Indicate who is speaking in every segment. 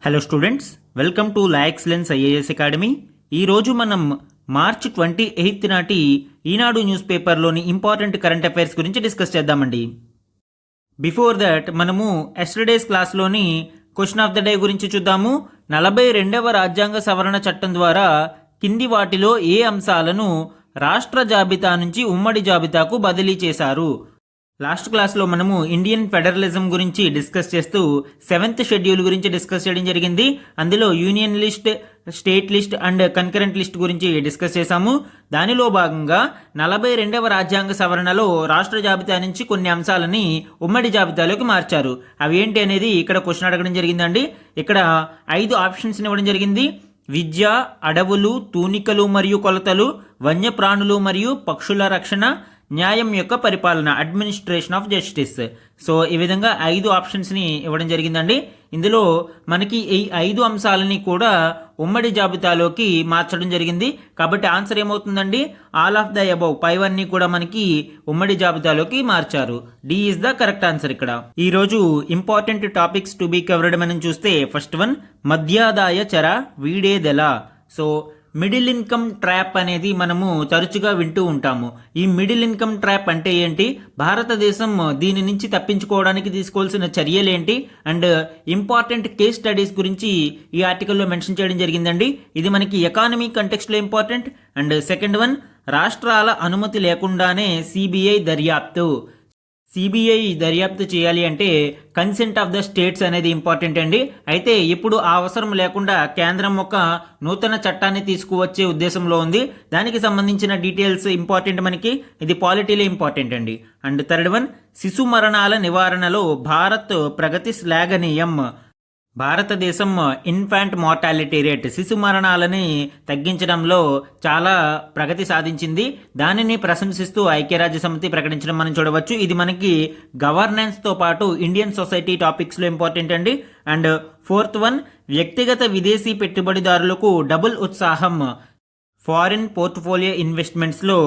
Speaker 1: Hello students, welcome to La Excellence IAS Academy. ఈరోజు మనం March 28 నాటి ఈనాడు న్యూస్ పేపర్లోని ఇంపార్టెంట్ కరెంట్ అఫైర్స్ గురించి డిస్కస్ చేద్దామండి. బిఫోర్ దట్ మనము ఎస్టర్డేస్ క్లాస్లోని క్వశ్చన్ ఆఫ్ ద డే గురించి చూద్దాము. 42వ రాజ్యాంగ సవరణ చట్టం ద్వారా కింది వాటిలో ఏ అంశాలను రాష్ట్ర జాబితా నుంచి ఉమ్మడి జాబితాకు బదిలీ చేశారు? లాస్ట్ క్లాస్లో మనము ఇండియన్ ఫెడరలిజం గురించి డిస్కస్ చేస్తూ 7th షెడ్యూల్ గురించి డిస్కస్ చేయడం జరిగింది. అందులో union list, state list and concurrent list గురించి డిస్కస్ చేశాము. దానిలో భాగంగా 42వ రాజ్యాంగ సవరణలో రాష్ట్ర జాబితా నుంచి కొన్ని అంశాలని ఉమ్మడి జాబితాలోకి మార్చారు. అవి ఏంటి అనేది ఇక్కడ క్వశ్చన్ అడగడం జరిగిందండి. ఇక్కడ 5 ఆప్షన్స్ ఇవ్వడం జరిగింది. విద్య, అడవులు, తూనికలు మరియు కొలతలు, వన్యప్రాణులు మరియు పక్షుల రక్షణ, న్యాయం యొక్క పరిపాలన, అడ్మినిస్ట్రేషన్ ఆఫ్ జస్టిస్. సో ఈ విధంగా 5 ఆప్షన్స్ని ఇవ్వడం జరిగిందండి. ఇందులో మనకి ఈ 5 అంశాలని కూడా ఉమ్మడి జాబితాలోకి మార్చడం జరిగింది. కాబట్టి ఆన్సర్ ఏమవుతుందండి? ఆల్ ఆఫ్ ద అబౌవ్, పైవన్నీ కూడా మనకి ఉమ్మడి జాబితాలోకి మార్చారు. D is the correct answer. ఇక్కడ ఈరోజు important topics to be covered మనం చూస్తే ఫస్ట్ వన్, మధ్యాదాయ చర వీడేదెలా. సో మిడిల్ ఇన్కమ్ ట్రాప్ అనేది మనము తరచుగా వింటూ ఉంటాము. ఈ మిడిల్ ఇన్కమ్ ట్రాప్ అంటే ఏంటి, భారతదేశం దీని నుంచి తప్పించుకోవడానికి తీసుకోవాల్సిన చర్యలు ఏంటి, అండ్ ఇంపార్టెంట్ కేస్ స్టడీస్ గురించి ఈ ఆర్టికల్లో మెన్షన్ చేయడం జరిగిందండి. ఇది మనకి ఎకానమీ కంటెక్స్ట్లో ఇంపార్టెంట్. అండ్ సెకండ్ వన్, రాష్ట్రాల అనుమతి లేకుండానే సిబిఐ దర్యాప్తు. సిబిఐ దర్యాప్తు చేయాలి అంటే కన్సెంట్ ఆఫ్ ద స్టేట్స్ అనేది ఇంపార్టెంట్ అండి. అయితే ఇప్పుడు ఆ అవసరం లేకుండా కేంద్రం ఒక నూతన చట్టాన్ని తీసుకువచ్చే ఉద్దేశంలో ఉంది. దానికి సంబంధించిన డీటెయిల్స్ ఇంపార్టెంట్ మనకి. ఇది పాలిటీలో ఇంపార్టెంట్ అండి. అండ్ థర్డ్ వన్, శిశు మరణాల నివారణలో భారత్ ప్రగతి శ్లాఘనీయం. భారతదేశం ఇన్ఫాంట్ మార్టాలిటీ రేట్, శిశు మరణాలని తగ్గించడంలో చాలా ప్రగతి సాధించింది. దానిని ప్రశంసిస్తూ ఐక్యరాజ్య సమితి ప్రకటించడం మనం చూడవచ్చు. ఇది మనకి గవర్నెన్స్తో పాటు ఇండియన్ సొసైటీ టాపిక్స్లో ఇంపార్టెంట్ అండి. అండ్ ఫోర్త్ వన్, వ్యక్తిగత విదేశీ పెట్టుబడిదారులకు డబుల్ ఉత్సాహం. ఫారిన్ పోర్ట్ఫోలియో ఇన్వెస్ట్మెంట్స్లో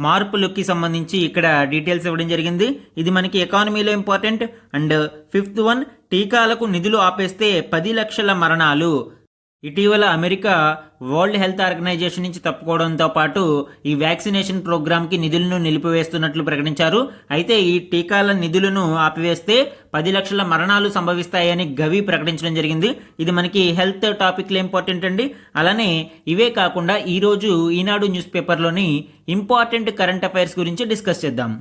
Speaker 1: మార్పులకి సంబంధించి ఇక్కడ డీటెయిల్స్ ఇవ్వడం జరిగింది. ఇది మనకి ఎకానమీలో ఇంపార్టెంట్. అండ్ ఫిఫ్త్ వన్, టీకాలకు నిధులు ఆపేస్తే 10 లక్షల మరణాలు. ఇటీవల అమెరికా వరల్డ్ హెల్త్ ఆర్గనైజేషన్ నుంచి తప్పుకోవడంతో పాటు ఈ వ్యాక్సినేషన్ ప్రోగ్రామ్కి నిధులను నిలిపివేస్తున్నట్లు ప్రకటించారు. అయితే ఈ టీకాల నిధులను ఆపివేస్తే 10 లక్షల మరణాలు సంభవిస్తాయని గవి ప్రకటించడం జరిగింది. ఇది మనకి హెల్త్ టాపిక్లో ఇంపార్టెంట్ అండి. అలానే ఇవే కాకుండా ఈరోజు ఈనాడు న్యూస్ పేపర్లోని ఇంపార్టెంట్ కరెంట్ అఫైర్స్ గురించి డిస్కస్ చేద్దాం.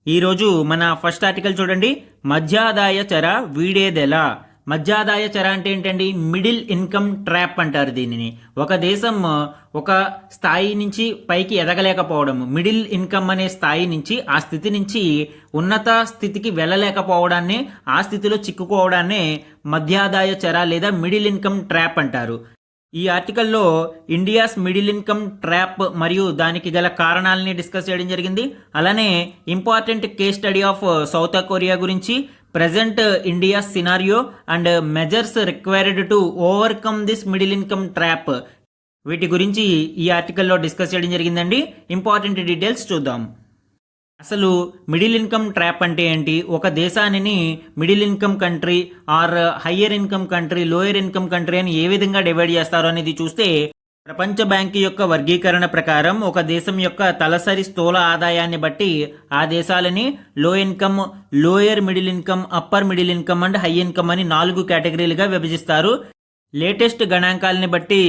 Speaker 1: ఈరోజు మన ఫస్ట్ ఆర్టికల్ చూడండి, మధ్యాదాయ చర వీడేదెలా. మధ్యాదాయ చర అంటే ఏంటండి? మిడిల్ ఇన్కమ్ ట్రాప్ అంటారు దీనిని. ఒక దేశం ఒక స్థాయి నుంచి పైకి ఎదగలేకపోవడం, మిడిల్ ఇన్కమ్ అనే స్థాయి నుంచి ఆ స్థితి నుంచి ఉన్నత స్థితికి వెళ్ళలేకపోవడాన్ని, ఆ స్థితిలో చిక్కుకోవడాన్నే మధ్యాదాయ చర లేదా మిడిల్ ఇన్కమ్ ట్రాప్ అంటారు. ఈ ఆర్టికల్లో ఇండియాస్ మిడిల్ ఇన్కమ్ ట్రాప్ మరియు దానికి గల కారణాలని డిస్కస్ చేయడం జరిగింది. అలానే important case study of South Korea గురించి, present India scenario and measures required to overcome this middle income trap, వీటి గురించి ఈ ఆర్టికల్లో డిస్కస్ చేయడం జరిగిందండి. ఇంపార్టెంట్ డీటెయిల్స్ చూద్దాం. అసలు మిడిల్ ఇన్కమ్ ట్రాప్ అంటే ఏంటి, ఒక దేశాన్ని middle income country or higher income country, lower income country అని ఏ విధంగా డివైడ్ చేస్తారో అనేది చూస్తే, ప్రపంచ బ్యాంకు యొక్క వర్గీకరణ ప్రకారం ఒక దేశం యొక్క తలసరి స్థూల ఆదాయాన్ని బట్టి ఆ దేశాలని లో income, lower middle income, upper middle income and high income అని 4 కేటగిరీలుగా విభజిస్తారు. లేటెస్ట్ గణాంకాలని బట్టి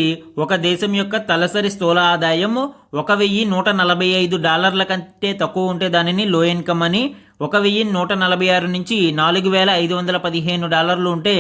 Speaker 1: ఒక దేశం యొక్క తలసరి స్థూల ఆదాయం $1,145 కంటే తక్కువ ఉంటే దానిని లో ఇన్కమ్ అని, $1,146 నుంచి $4,515 ఉంటే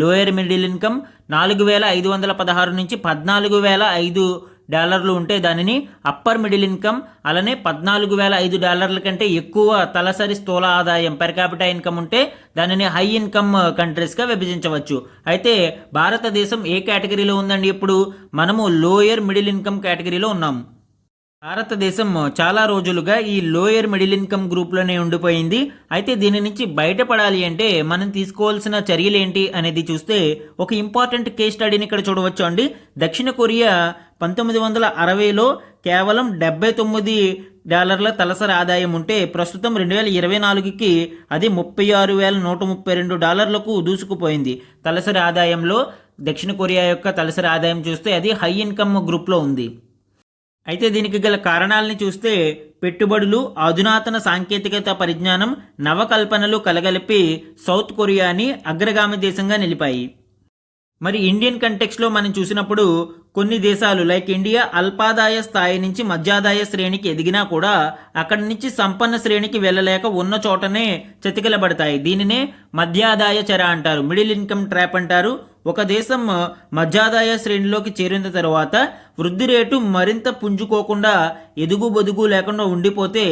Speaker 1: లోయర్ మిడిల్ ఇన్కమ్, $4,516 నుంచి $14,005 ఉంటే దానిని అప్పర్ మిడిల్ ఇన్కమ్, అలానే $14,005 కంటే ఎక్కువ తలసరి స్థూల ఆదాయం పెర్ క్యాపిటా ఇన్కమ్ ఉంటే దానిని హై ఇన్కమ్ కంట్రీస్గా విభజించవచ్చు. అయితే భారతదేశం ఏ కేటగిరీలో ఉందండి? ఇప్పుడు మనము లోయర్ మిడిల్ ఇన్కమ్ కేటగిరీలో ఉన్నాము. భారతదేశం చాలా రోజులుగా ఈ లోయర్ మిడిల్ ఇన్కమ్ గ్రూప్లోనే ఉండిపోయింది. అయితే దీని నుంచి బయటపడాలి అంటే మనం తీసుకోవాల్సిన చర్యలు ఏంటి అనేది చూస్తే ఒక ఇంపార్టెంట్ కేస్ స్టడీని ఇక్కడ చూడవచ్చు అండి. దక్షిణ కొరియా 1960లో కేవలం $79 తలసరి ఆదాయం ఉంటే ప్రస్తుతం 2024కి అది $36,132కు దూసుకుపోయింది. తలసరి ఆదాయంలో దక్షిణ కొరియా యొక్క తలసరి ఆదాయం చూస్తే అది హై ఇన్కమ్ గ్రూప్లో ఉంది. అయితే దీనికి గల కారణాలని చూస్తే పెట్టుబడులు, అధునాతన సాంకేతికత పరిజ్ఞానం, నవకల్పనలు కలగలిపి సౌత్ కొరియాని అగ్రగామి దేశంగా నిలిపాయి. మరి ఇండియన్ కంటెక్స్లో మనం చూసినప్పుడు కొన్ని దేశాలు లైక్ ఇండియా అల్పాదాయ స్థాయి నుంచి మధ్యాదాయ శ్రేణికి ఎదిగినా కూడా అక్కడి నుంచి సంపన్న శ్రేణికి వెళ్ళలేక ఉన్న చోటనే చతికిలబడతాయి. దీనినే మధ్యాదాయ చెర అంటారు, మిడిల్ ఇన్కమ్ ట్రాప్ అంటారు. ఒక దేశం మధ్యాదాయ శ్రేణిలోకి చేరిన తర్వాత వృద్ధి రేటు మరింత పుంజుకోకుండా ఎదుగు బొదుగు లేకుండా ఉండిపోతే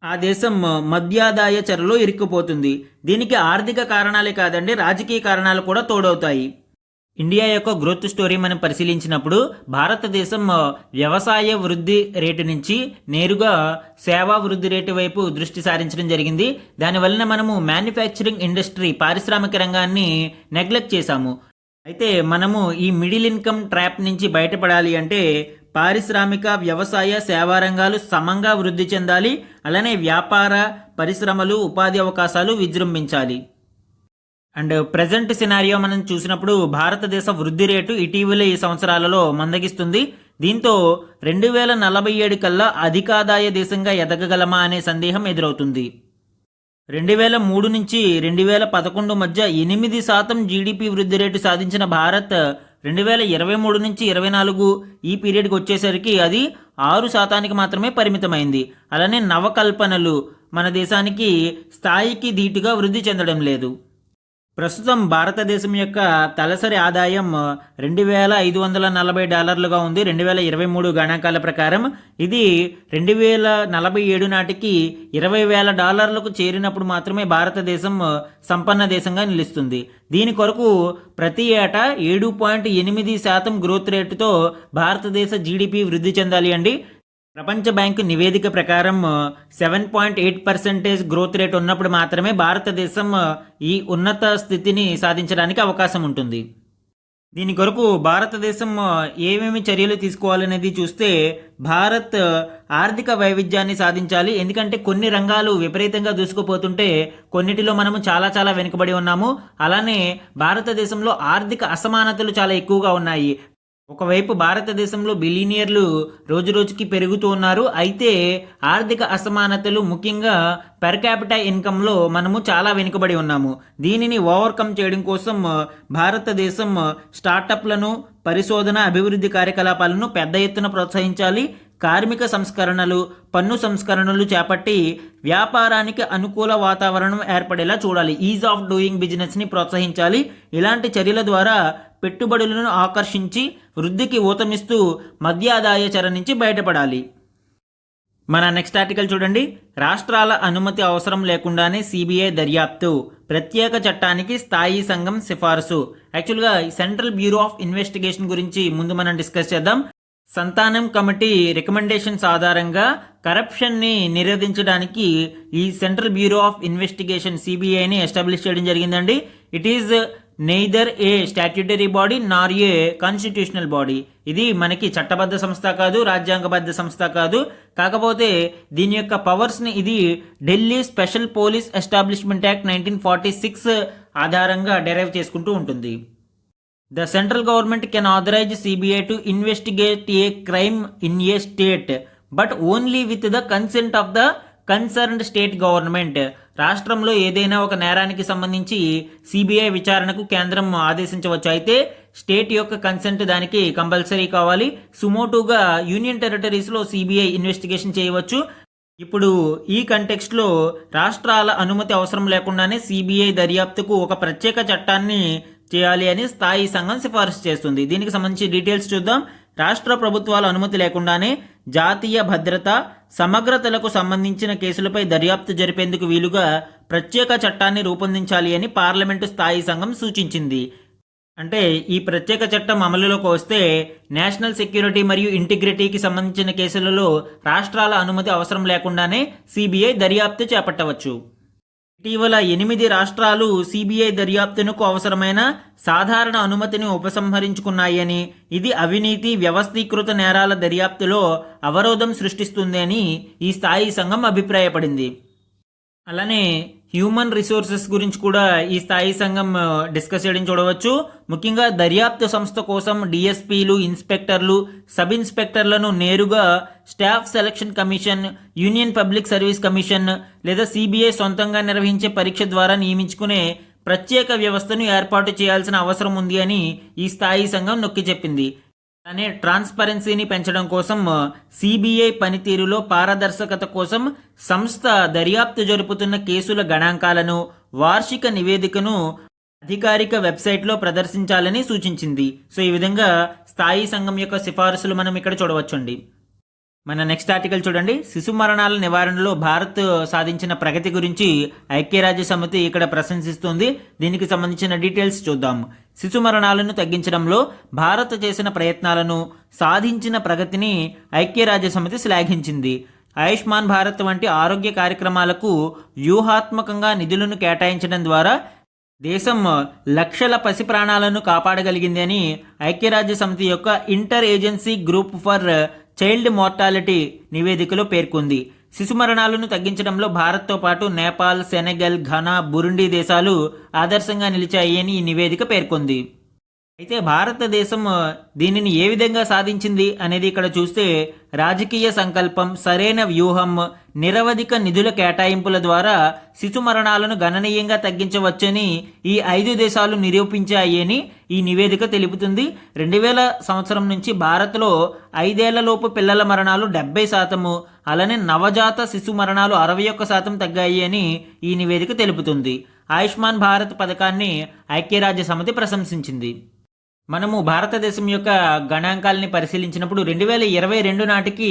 Speaker 1: ఆ దేశం మధ్యాదాయ చెరలో ఇరుక్కుపోతుంది. దీనికి ఆర్థిక కారణాలే కాదండి, రాజకీయ కారణాలు కూడా తోడవుతాయి. ఇండియా యొక్క గ్రోత్ స్టోరీ మనం పరిశీలించినప్పుడు భారతదేశం వ్యవసాయ వృద్ధి రేటు నుంచి నేరుగా సేవా వృద్ధి రేటు వైపు దృష్టి సారించడం జరిగింది. దానివలన మనము మ్యానుఫ్యాక్చరింగ్ ఇండస్ట్రీ, పారిశ్రామిక రంగాన్ని నెగ్లెక్ట్ చేశాము. అయితే మనము ఈ మిడిల్ ఇన్కమ్ ట్రాప్ నుంచి బయటపడాలి అంటే పారిశ్రామిక, వ్యవసాయ, సేవా రంగాలు సమంగా వృద్ధి చెందాలి. అలానే వ్యాపార, పరిశ్రమలు, ఉపాధి అవకాశాలు విజృంభించాలి. అండ్ ప్రజెంట్ సినారియో మనం చూసినప్పుడు భారతదేశ వృద్ధి రేటు ఇటీవల ఈ సంవత్సరాలలో మందగిస్తుంది. దీంతో 2047 కల్లా అధికాదాయ దేశంగా ఎదగగలమా అనే సందేహం ఎదురవుతుంది. 2003 నుంచి 2011 మధ్య 8% జీడిపి వృద్ధి రేటు సాధించిన భారత్ 2023 నుంచి 24 ఈ పీరియడ్కి వచ్చేసరికి అది 6% మాత్రమే పరిమితమైంది. అలానే నవకల్పనలు మన దేశానికి స్థాయికి ధీటుగా వృద్ధి చెందడం లేదు. ప్రస్తుతం భారతదేశం యొక్క తలసరి ఆదాయం $2,540 ఉంది 2023 గణాంకాల ప్రకారం. ఇది 2047 నాటికి $20,000 చేరినప్పుడు మాత్రమే భారతదేశం సంపన్న దేశంగా నిలుస్తుంది. దీని కొరకు ప్రతి ఏటా 7.8% గ్రోత్ రేటుతో భారతదేశ జీడిపి వృద్ధి చెందాలి అండి. ప్రపంచ బ్యాంకు నివేదిక ప్రకారం 7.8% గ్రోత్ రేట్ ఉన్నప్పుడు మాత్రమే భారతదేశం ఈ ఉన్నత స్థితిని సాధించడానికి అవకాశం ఉంటుంది. దీని కొరకు భారతదేశం ఏమేమి చర్యలు తీసుకోవాలనేది చూస్తే భారత్ ఆర్థిక వైవిధ్యాన్ని సాధించాలి. ఎందుకంటే కొన్ని రంగాలు విపరీతంగా దూసుకుపోతుంటే కొన్నిటిలో మనము చాలా వెనుకబడి ఉన్నాము. అలానే భారతదేశంలో ఆర్థిక అసమానతలు చాలా ఎక్కువగా ఉన్నాయి. ఒకవైపు భారతదేశంలో బిలియనియర్లు రోజురోజుకి పెరుగుతూ ఉన్నారు. అయితే ఆర్థిక అసమానతలు, ముఖ్యంగా పర్ క్యాపిటా ఇన్కంలో మనము చాలా వెనుకబడి ఉన్నాము. దీనిని ఓవర్కమ్ చేయడం కోసం భారతదేశం స్టార్టప్లను, పరిశోధన, అభివృద్ధి కార్యకలాపాలను పెద్ద ఎత్తున ప్రోత్సహించాలి. కార్మిక సంస్కరణలు, పన్ను సంస్కరణలు చేపట్టి వ్యాపారానికి అనుకూల వాతావరణం ఏర్పడేలా చూడాలి. ఈజ్ ఆఫ్ డూయింగ్ బిజినెస్ని ప్రోత్సహించాలి. ఇలాంటి చర్యల ద్వారా పెట్టుబడులను ఆకర్షించి వృద్ధికి ఊతమిస్తూ మధ్యాదాయ చెర నుంచి బయటపడాలి. మన నెక్స్ట్ ఆర్టికల్ చూడండి. రాష్ట్రాల అనుమతి అవసరం లేకుండానే సిబిఐ దర్యాప్తు, ప్రత్యేక చట్టానికి స్థాయి సంఘం సిఫారసు. యాక్చువల్గా సెంట్రల్ బ్యూరో ఆఫ్ ఇన్వెస్టిగేషన్ గురించి ముందు మనం డిస్కస్ చేద్దాం. సంతానం కమిటీ రికమెండేషన్స్ ఆధారంగా కరప్షన్ని నిరోధించడానికి ఈ సెంట్రల్ బ్యూరో ఆఫ్ ఇన్వెస్టిగేషన్ సిబిఐని ఎస్టాబ్లిష్ చేయడం జరిగిందండి. It is neither a statutory body nor a constitutional body. ఇది మనకి చట్టబద్ధ సంస్థ కాదు, రాజ్యాంగబద్ధ సంస్థ కాదు. కాకపోతే దీని యొక్క పవర్స్ని ఇది Delhi special police establishment act 1946 ఆధారంగా డెరైవ్ చేసుకుంటూ ఉంటుంది. The central government can authorize CBI to investigate a crime in a state, but only with the consent of the concerned state government. రాష్ట్రంలో ఏదైనా ఒక నేరానికి సంబంధించి సిబిఐ విచారణకు కేంద్రం ఆదేశించవచ్చు. అయితే స్టేట్ యొక్క కన్సెంట్ దానికి కంపల్సరీ కావాలి. సుమోటోగా యూనియన్ టెరిటరీస్లో సిబిఐ ఇన్వెస్టిగేషన్ చేయవచ్చు. ఇప్పుడు ఈ కంటెక్స్ట్లో రాష్ట్రాల అనుమతి అవసరం లేకుండానే సిబిఐ దర్యాప్తుకు ఒక ప్రత్యేక చట్టాన్ని చేయాలి అని స్థాయి సంఘం సిఫారసు చేస్తుంది. దీనికి సంబంధించి డీటెయిల్స్ చూద్దాం. రాష్ట్ర ప్రభుత్వాల అనుమతి లేకుండానే జాతీయ భద్రత, సమగ్రతలకు సంబంధించిన కేసులపై దర్యాప్తు జరిపేందుకు వీలుగా ప్రత్యేక చట్టాన్ని రూపొందించాలి అని పార్లమెంటు స్థాయి సంఘం సూచించింది. అంటే ఈ ప్రత్యేక చట్టం అమలులోకి వస్తే నేషనల్ సెక్యూరిటీ మరియు ఇంటిగ్రిటీకి సంబంధించిన కేసులలో రాష్ట్రాల అనుమతి అవసరం లేకుండానే సిబిఐ దర్యాప్తు చేపట్టవచ్చు. ఇటీవల 8 రాష్ట్రాలు సిబిఐ దర్యాప్తునకు అవసరమైన సాధారణ అనుమతిని ఉపసంహరించుకున్నాయని, ఇది అవినీతి, వ్యవస్థీకృత నేరాల దర్యాప్తులో అవరోధం సృష్టిస్తుంది అని ఈ స్థాయి సంఘం అభిప్రాయపడింది. అలానే హ్యూమన్ రిసోర్సెస్ గురించి కూడా ఈ స్థాయి సంఘం డిస్కస్ చేయడం చూడవచ్చు. ముఖ్యంగా దర్యాప్తు సంస్థ కోసం డిఎస్పీలు, ఇన్స్పెక్టర్లు, సబ్ ఇన్స్పెక్టర్లను నేరుగా staff selection commission, union public service commission లేదా సిబిఐ సొంతంగా నిర్వహించే పరీక్ష ద్వారా నియమించుకునే ప్రత్యేక వ్యవస్థను ఏర్పాటు చేయాల్సిన అవసరం ఉంది అని ఈ స్థాయి సంఘం నొక్కి చెప్పింది. అలానే ట్రాన్స్పరెన్సీని పెంచడం కోసం సిబిఐ పనితీరులో పారదర్శకత కోసం సంస్థ దర్యాప్తు జరుపుతున్న కేసుల గణాంకాలను, వార్షిక నివేదికను అధికారిక వెబ్సైట్లో ప్రదర్శించాలని సూచించింది. సో ఈ విధంగా స్థాయి సంఘం యొక్క సిఫారసులు మనం ఇక్కడ చూడవచ్చండి. మన నెక్స్ట్ ఆర్టికల్ చూడండి. శిశు మరణాల నివారణలో భారత్ సాధించిన ప్రగతి గురించి ఐక్యరాజ్య సమితి ఇక్కడ ప్రశంసిస్తుంది. దీనికి సంబంధించిన డీటెయిల్స్ చూద్దాం. శిశు మరణాలను తగ్గించడంలో భారత్ చేసిన ప్రయత్నాలను, సాధించిన ప్రగతిని ఐక్యరాజ్య సమితి శ్లాఘించింది. ఆయుష్మాన్ భారత్ వంటి ఆరోగ్య కార్యక్రమాలకు వ్యూహాత్మకంగా నిధులను కేటాయించడం ద్వారా దేశం లక్షల పసి ప్రాణాలను కాపాడగలిగింది అని ఐక్యరాజ్య సమితి యొక్క inter agency group for child mortality నివేదికలో పేర్కొంది. శిశు మరణాలను తగ్గించడంలో భారత్తో పాటు నేపాల్, సెనెగల్, ఘనా, బురుండి దేశాలు ఆదర్శంగా నిలిచాయి అని ఈ నివేదిక పేర్కొంది. అయితే భారతదేశం దీనిని ఏ విధంగా సాధించింది అనేది ఇక్కడ చూస్తే రాజకీయ సంకల్పం, సరైన వ్యూహం, నిరవధిక నిధుల కేటాయింపుల ద్వారా శిశు మరణాలను గణనీయంగా తగ్గించవచ్చని ఈ 5 దేశాలు నిరూపించాయి అని ఈ నివేదిక తెలుపుతుంది. 2000 సంవత్సరం నుంచి భారత్లో 5 ఏళ్లలోపు పిల్లల మరణాలు 70%, అలానే నవజాత శిశు మరణాలు 61% తగ్గాయి అని ఈ నివేదిక తెలుపుతుంది. ఆయుష్మాన్ భారత్ పథకాన్ని ఐక్యరాజ్య సమితి ప్రశంసించింది. మనము భారతదేశం యొక్క గణాంకాలని పరిశీలించినప్పుడు 2022 నాటికి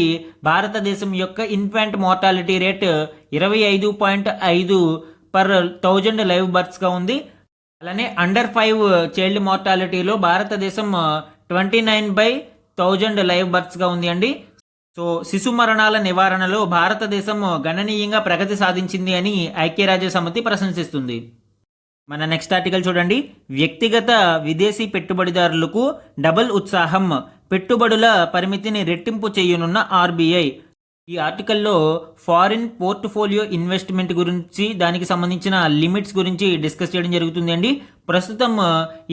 Speaker 1: భారతదేశం యొక్క infant mortality rate 25.5 per 1000 live బర్త్స్గా ఉంది. అలానే అండర్ 5 చైల్డ్ మార్టాలిటీలో భారతదేశం 29/1000 లైవ్ బర్త్స్గా ఉంది అండి. సో శిశు మరణాల నివారణలో భారతదేశం గణనీయంగా ప్రగతి సాధించింది అని ఐక్యరాజ్య సమితి ప్రశంసిస్తుంది. మన నెక్స్ట్ ఆర్టికల్ చూడండి. వ్యక్తిగత విదేశీ పెట్టుబడిదారులకు డబుల్ ఉత్సాహం, పెట్టుబడుల పరిమితిని రెట్టింపు చేయనున్న ఆర్బీఐ. ఈ ఆర్టికల్లో ఫారిన్ పోర్ట్ఫోలియో ఇన్వెస్ట్మెంట్ గురించి, దానికి సంబంధించిన లిమిట్స్ గురించి డిస్కస్ చేయడం జరుగుతుంది అండి. ప్రస్తుతం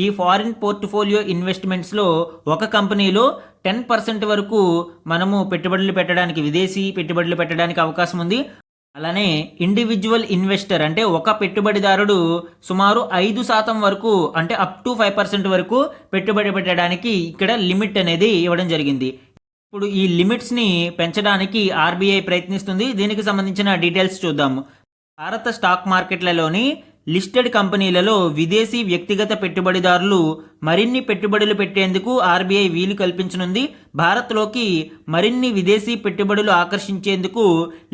Speaker 1: ఈ ఫారిన్ పోర్ట్ఫోలియో ఇన్వెస్ట్మెంట్స్లో ఒక కంపెనీలో 10% వరకు మనము పెట్టుబడులు పెట్టడానికి, విదేశీ పెట్టుబడులు పెట్టడానికి అవకాశం ఉంది. అలానే ఇండివిజువల్ ఇన్వెస్టర్ అంటే ఒక పెట్టుబడిదారుడు సుమారు 5% వరకు, అంటే అప్ టు 5% వరకు పెట్టుబడి పెట్టడానికి ఇక్కడ లిమిట్ అనేది ఇవ్వడం జరిగింది. ఇప్పుడు ఈ లిమిట్స్ని పెంచడానికి ఆర్బీఐ ప్రయత్నిస్తుంది. దీనికి సంబంధించిన డీటెయిల్స్ చూద్దాము. భారత స్టాక్ మార్కెట్లలోని లిస్టెడ్ కంపెనీలలో విదేశీ వ్యక్తిగత పెట్టుబడిదారులు మరిన్ని పెట్టుబడులు పెట్టేందుకు ఆర్బీఐ వీలు కల్పించనుంది. భారత్లోకి మరిన్ని విదేశీ పెట్టుబడులు ఆకర్షించేందుకు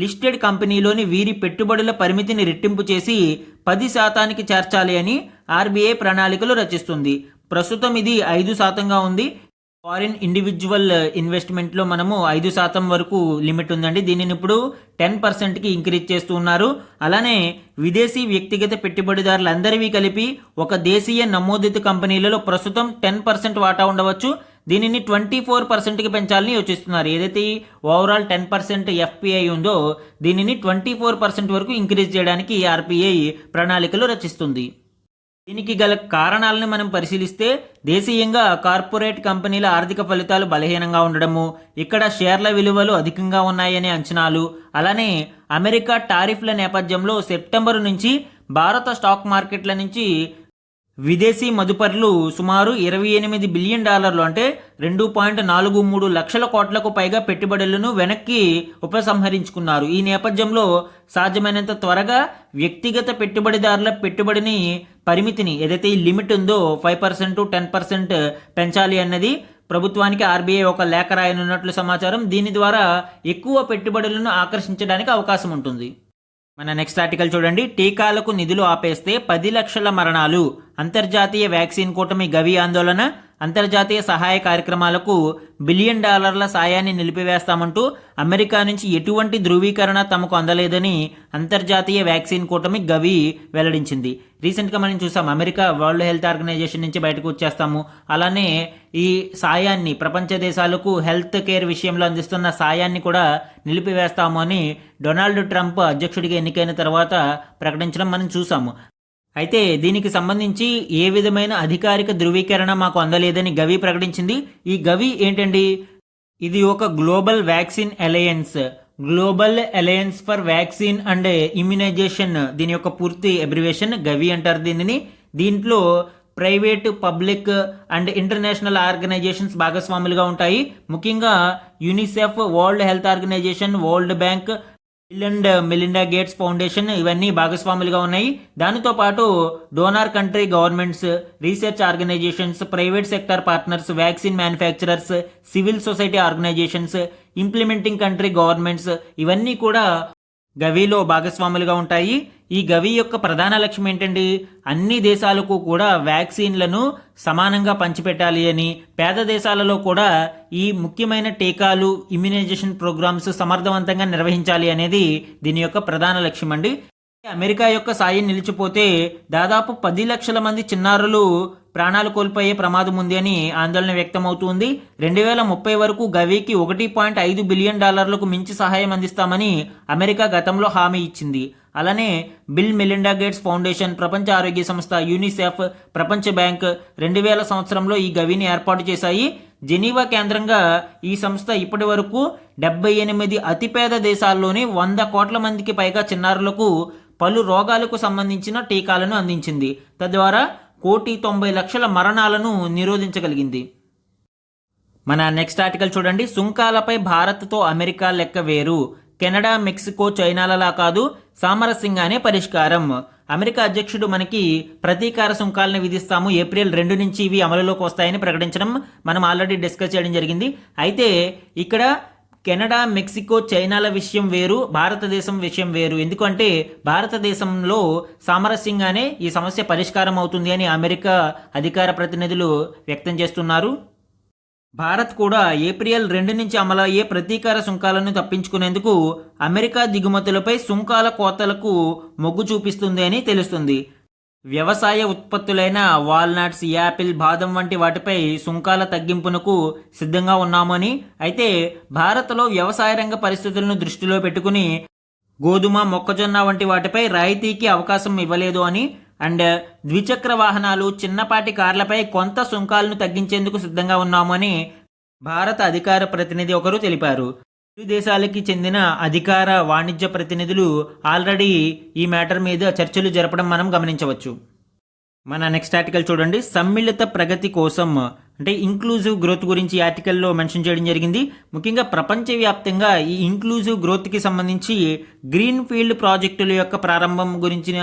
Speaker 1: లిస్టెడ్ కంపెనీలోని వీరి పెట్టుబడుల పరిమితిని రెట్టింపు చేసి 10% చేర్చాలి అని ఆర్బీఐ ప్రణాళికలు రచిస్తుంది. ప్రస్తుతం ఇది 5%గా ఉంది. ఫారిన్ ఇండివిజువల్ ఇన్వెస్ట్మెంట్లో మనము 5% వరకు లిమిట్ ఉందండి. దీనిని ఇప్పుడు 10%కి ఇంక్రీజ్ చేస్తూ ఉన్నారు. అలానే విదేశీ వ్యక్తిగత పెట్టుబడిదారులందరివి కలిపి ఒక దేశీయ నమోదిత కంపెనీలలో ప్రస్తుతం 10% వాటా ఉండవచ్చు. దీనిని 24%కి పెంచాలని యోచిస్తున్నారు. ఏదైతే ఓవరాల్ 10% ఎఫ్పిఐ ఉందో దీనిని 24% వరకు ఇంక్రీజ్ చేయడానికి ఆర్బీఐ ప్రణాళికలు రచిస్తుంది. దీనికి గల కారణాలను మనం పరిశీలిస్తే దేశీయంగా కార్పొరేట్ కంపెనీల ఆర్థిక ఫలితాలు బలహీనంగా ఉండడము, ఇక్కడ షేర్ల విలువలు అధికంగా ఉన్నాయనే అంచనాలు, అలానే అమెరికా టారిఫ్ల నేపథ్యంలో సెప్టెంబరు నుంచి భారత స్టాక్ మార్కెట్ల నుంచి విదేశీ మదుపర్లు సుమారు $28 బిలియన్ అంటే 2.43 లక్షల కోట్లకు పైగా పెట్టుబడులను వెనక్కి ఉపసంహరించుకున్నారు. ఈ నేపథ్యంలో సాధ్యమైనంత త్వరగా వ్యక్తిగత పెట్టుబడిదారుల పెట్టుబడిని పరిమితిని, ఏదైతే ఈ లిమిట్ ఉందో 5% 10% పెంచాలి అన్నది ప్రభుత్వానికి ఆర్బీఐ ఒక లేఖ రాయనున్నట్లు సమాచారం. దీని ద్వారా ఎక్కువ పెట్టుబడులను ఆకర్షించడానికి అవకాశం ఉంటుంది. మన నెక్స్ట్ ఆర్టికల్ చూడండి. టీకాలకు నిధులు ఆపేస్తే 10 లక్షల మరణాలు, అంతర్జాతీయ వ్యాక్సిన్ కూటమి గవి ఆందోళన. అంతర్జాతీయ సహాయ కార్యక్రమాలకు $1 బిలియన్ సాయాన్ని నిలిపివేస్తామంటూ అమెరికా నుంచి ఎటువంటి ధృవీకరణ తమకు అందలేదని అంతర్జాతీయ వ్యాక్సిన్ కూటమి గవి వెల్లడించింది. రీసెంట్గా మనం చూసాం, అమెరికా వరల్డ్ హెల్త్ ఆర్గనైజేషన్ నుంచి బయటకు వచ్చేస్తాము, అలానే ఈ సాయాన్ని ప్రపంచ దేశాలకు హెల్త్ కేర్ విషయంలో అందిస్తున్న సాయాన్ని కూడా నిలిపివేస్తాము అని డొనాల్డ్ ట్రంప్ అధ్యక్షుడిగా ఎన్నికైన తర్వాత ప్రకటించడం మనం చూసాము. అయితే దీనికి సంబంధించి ఏ విధమైన అధికారిక ధృవీకరణ మాకు అందలేదని గవి ప్రకటించింది. ఈ గవి ఏంటండి, ఇది ఒక global vaccine alliance, global alliance for vaccine and immunization, దీని యొక్క పూర్తి అబ్రివేషన్ గవి అంటారు దీనిని. దీంట్లో private, public and international organizations భాగస్వాములుగా ఉంటాయి. ముఖ్యంగా UNICEF, World Health Organization, World Bank, Bill and Melinda Gates Foundation ఇవన్నీ భాగస్వాములుగా ఉన్నాయి. దానితో పాటు donor country governments, research organizations, private sector partners, vaccine manufacturers, civil society organizations, implementing country governments ఇవన్నీ కూడా గవిలో భాగస్వాములుగా ఉంటాయి. ఈ గవి యొక్క ప్రధాన లక్ష్యం ఏంటండి, అన్ని దేశాలకు కూడా వ్యాక్సిన్లను సమానంగా పంచిపెట్టాలి అని, పేద దేశాలలో కూడా ఈ ముఖ్యమైన టీకాలు, ఇమ్యునైజేషన్ ప్రోగ్రామ్స్ సమర్థవంతంగా నిర్వహించాలి అనేది దీని యొక్క ప్రధాన లక్ష్యం అండి. అమెరికా యొక్క సాయం నిలిచిపోతే దాదాపు 10 లక్షల మంది చిన్నారులు ప్రాణాలు కోల్పోయే ప్రమాదం ఉంది అని ఆందోళన వ్యక్తమవుతుంది. 2030 వరకు గవికి $1.5 బిలియన్ మించి సహాయం అందిస్తామని అమెరికా గతంలో హామీ ఇచ్చింది. అలానే బిల్ మెలిండా గేట్స్ ఫౌండేషన్, ప్రపంచ ఆరోగ్య సంస్థ, యూనిసెఫ్, ప్రపంచ బ్యాంక్ 2000 సంవత్సరంలో ఈ గవిని ఏర్పాటు చేశాయి. జెనీవా కేంద్రంగా ఈ సంస్థ ఇప్పటి వరకు 78 అతిపేద దేశాల్లోని 100 కోట్ల మందికి పైగా చిన్నారులకు పలు రోగాలకు సంబంధించిన టీకాలను అందించింది. తద్వారా 1,90,00,000 మరణాలను నిరోధించగలిగింది. మన నెక్స్ట్ ఆర్టికల్ చూడండి. సుంకాలపై భారత్తో అమెరికా లెక్క వేరు, కెనడా, మెక్సికో, చైనాలలా కాదు, సామరస్యంగానే పరిష్కారం. అమెరికా అధ్యక్షుడు మనకి ప్రతీకార సుంకాలను విధిస్తాము, ఏప్రిల్ 2 నుంచి ఇవి అమలులోకి వస్తాయని ప్రకటించడం మనం ఆల్రెడీ డిస్కస్ చేయడం జరిగింది. అయితే ఇక్కడ కెనడా, మెక్సికో, చైనాల విషయం వేరు, భారతదేశం విషయం వేరు. ఎందుకంటే భారతదేశంలో సామరస్యంగానే ఈ సమస్య పరిష్కారం అవుతుంది అని అమెరికా అధికార ప్రతినిధులు వ్యక్తం చేస్తున్నారు. భారత్ కూడా ఏప్రిల్ 2 నుంచి అమలయ్యే ప్రతీకార సుంకాలను తప్పించుకునేందుకు అమెరికా దిగుమతులపై సుంకాల కోతలకు మొగ్గు చూపిస్తుంది అని తెలుస్తుంది. వ్యవసాయ ఉత్పత్తులైన వాల్నట్స్, యాపిల్, బాదం వంటి వాటిపై సుంకాల తగ్గింపునకు సిద్ధంగా ఉన్నామని, అయితే భారత్లో వ్యవసాయ రంగ పరిస్థితులను దృష్టిలో పెట్టుకుని గోధుమ, మొక్కజొన్న వంటి వాటిపై రాయితీకి అవకాశం ఇవ్వలేదు అని, అండ్ ద్విచక్ర వాహనాలు, చిన్నపాటి కార్లపై కొంత సుంకాలను తగ్గించేందుకు సిద్ధంగా ఉన్నామని భారత అధికార ప్రతినిధి ఒకరు తెలిపారు. ఇరు దేశాలకి చెందిన అధికార వాణిజ్య ప్రతినిధులు ఆల్రెడీ ఈ మ్యాటర్ మీద చర్చలు జరపడం మనం గమనించవచ్చు. మన నెక్స్ట్ ఆర్టికల్ చూడండి. సమ్మిళిత ప్రగతి కోసం అంటే ఇంక్లూజివ్ గ్రోత్ గురించి ఆర్టికల్లో మెన్షన్ చేయడం జరిగింది. ముఖ్యంగా ప్రపంచవ్యాప్తంగా ఈ ఇంక్లూజివ్ గ్రోత్కి సంబంధించి గ్రీన్ ఫీల్డ్ ప్రాజెక్టుల యొక్క ప్రారంభం గురించిన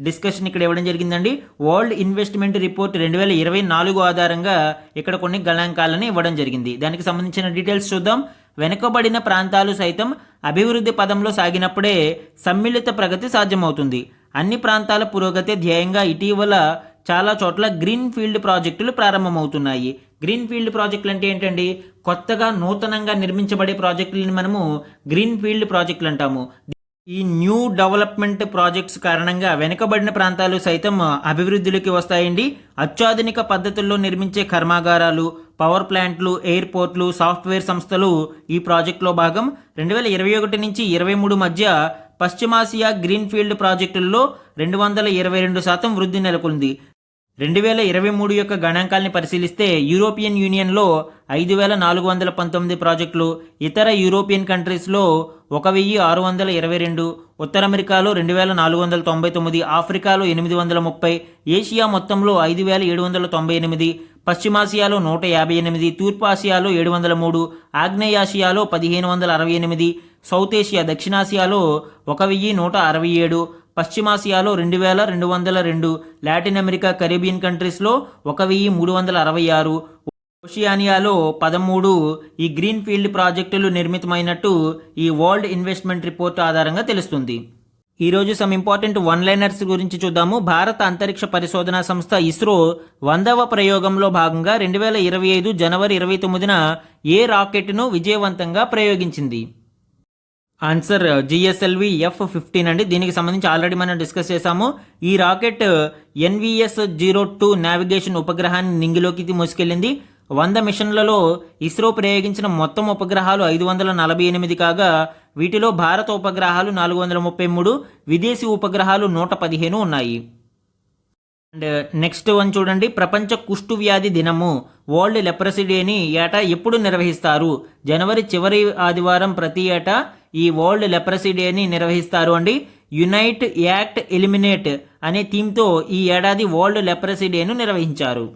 Speaker 1: డిస్కషన్ ఇక్కడ ఇవ్వడం జరిగిందండి. వరల్డ్ ఇన్వెస్ట్మెంట్ రిపోర్ట్ 2024 ఆధారంగా ఇక్కడ కొన్ని గణాంకాలను ఇవ్వడం జరిగింది. దానికి సంబంధించిన డీటెయిల్స్ చూద్దాం. వెనుకబడిన ప్రాంతాలు సైతం అభివృద్ధి పదంలో సాగినప్పుడే సమ్మిళిత ప్రగతి సాధ్యమవుతుంది. అన్ని ప్రాంతాల పురోగతి ధ్యేయంగా ఇటీవల చాలా చోట్ల గ్రీన్ ఫీల్డ్ ప్రాజెక్టులు ప్రారంభమవుతున్నాయి. గ్రీన్ ఫీల్డ్ ప్రాజెక్టులు అంటే ఏంటండి, కొత్తగా నూతనంగా నిర్మించబడే ప్రాజెక్టులని మనము గ్రీన్ ఫీల్డ్ ప్రాజెక్టులు అంటాము. ఈ న్యూ డెవలప్మెంట్ ప్రాజెక్ట్స్ కారణంగా వెనుకబడిన ప్రాంతాలు సైతం అభివృద్ధిలోకి వస్తాయండి. అత్యాధునిక పద్ధతుల్లో నిర్మించే కర్మాగారాలు, పవర్ ప్లాంట్లు, ఎయిర్పోర్ట్లు, సాఫ్ట్వేర్ సంస్థలు ఈ ప్రాజెక్టులో భాగం. 2021 నుంచి 2023 మధ్య పశ్చిమాసియా గ్రీన్ ఫీల్డ్ ప్రాజెక్టుల్లో 222% వృద్ధి నెలకొంది. 2023 యొక్క గణాంకాల్ని పరిశీలిస్తే యూరోపియన్ యూనియన్లో 5,419 ప్రాజెక్టులు, ఇతర యూరోపియన్ కంట్రీస్లో 1,622, ఉత్తర అమెరికాలో 2,499, ఆఫ్రికాలో 830, ఏషియా మొత్తంలో 5,798, పశ్చిమాసియాలో 158, తూర్పు ఆసియాలో 703, ఆగ్నేయాసియాలో 1,568, సౌత్ ఏషియా దక్షిణాసియాలో 1,167, పశ్చిమాసియాలో 2,202, లాటిన్ అమెరికా కరీబియన్ కంట్రీస్లో 1,366, ఓషియానియాలో 13 ఈ గ్రీన్ ఫీల్డ్ ప్రాజెక్టులు నిర్మితమైనట్టు ఈ వరల్డ్ ఇన్వెస్ట్మెంట్ రిపోర్ట్ ఆధారంగా తెలుస్తుంది. ఈరోజు సమ్ ఇంపార్టెంట్ వన్ లైనర్స్ గురించి చూద్దాము. భారత అంతరిక్ష పరిశోధనా సంస్థ ఇస్రో 100వ ప్రయోగంలో భాగంగా 2025 జనవరి 29న ఏ రాకెట్ను విజయవంతంగా ప్రయోగించింది? ఆన్సర్ జిఎస్ఎల్వి F-15 అండి. దీనికి సంబంధించి ఆల్రెడీ మనం డిస్కస్ చేశాము. ఈ రాకెట్ NVS-02 నావిగేషన్ ఉపగ్రహాన్ని నింగిలోకి మోసుకెళ్లింది. 100 మిషన్లలో ఇస్రో ప్రయోగించిన మొత్తం ఉపగ్రహాలు 548 కాగా వీటిలో భారత ఉపగ్రహాలు 433, విదేశీ ఉపగ్రహాలు 115 ఉన్నాయి. అండ్ నెక్స్ట్ వన్ చూడండి, ప్రపంచ కుష్టు వ్యాధి దినము వరల్డ్ లెప్రసీ డేని ఏటా ఎప్పుడు నిర్వహిస్తారు? జనవరి చివరి ఆదివారం ప్రతి ఏటా ఈ వరల్డ్ లెప్రసీ డేని నిర్వహిస్తారు అండి. యునైట్, యాక్ట్, ఎలిమినేట్ అనే థీమ్తో ఈ ఏడాది వరల్డ్ లెప్రసీ డేను నిర్వహించారు.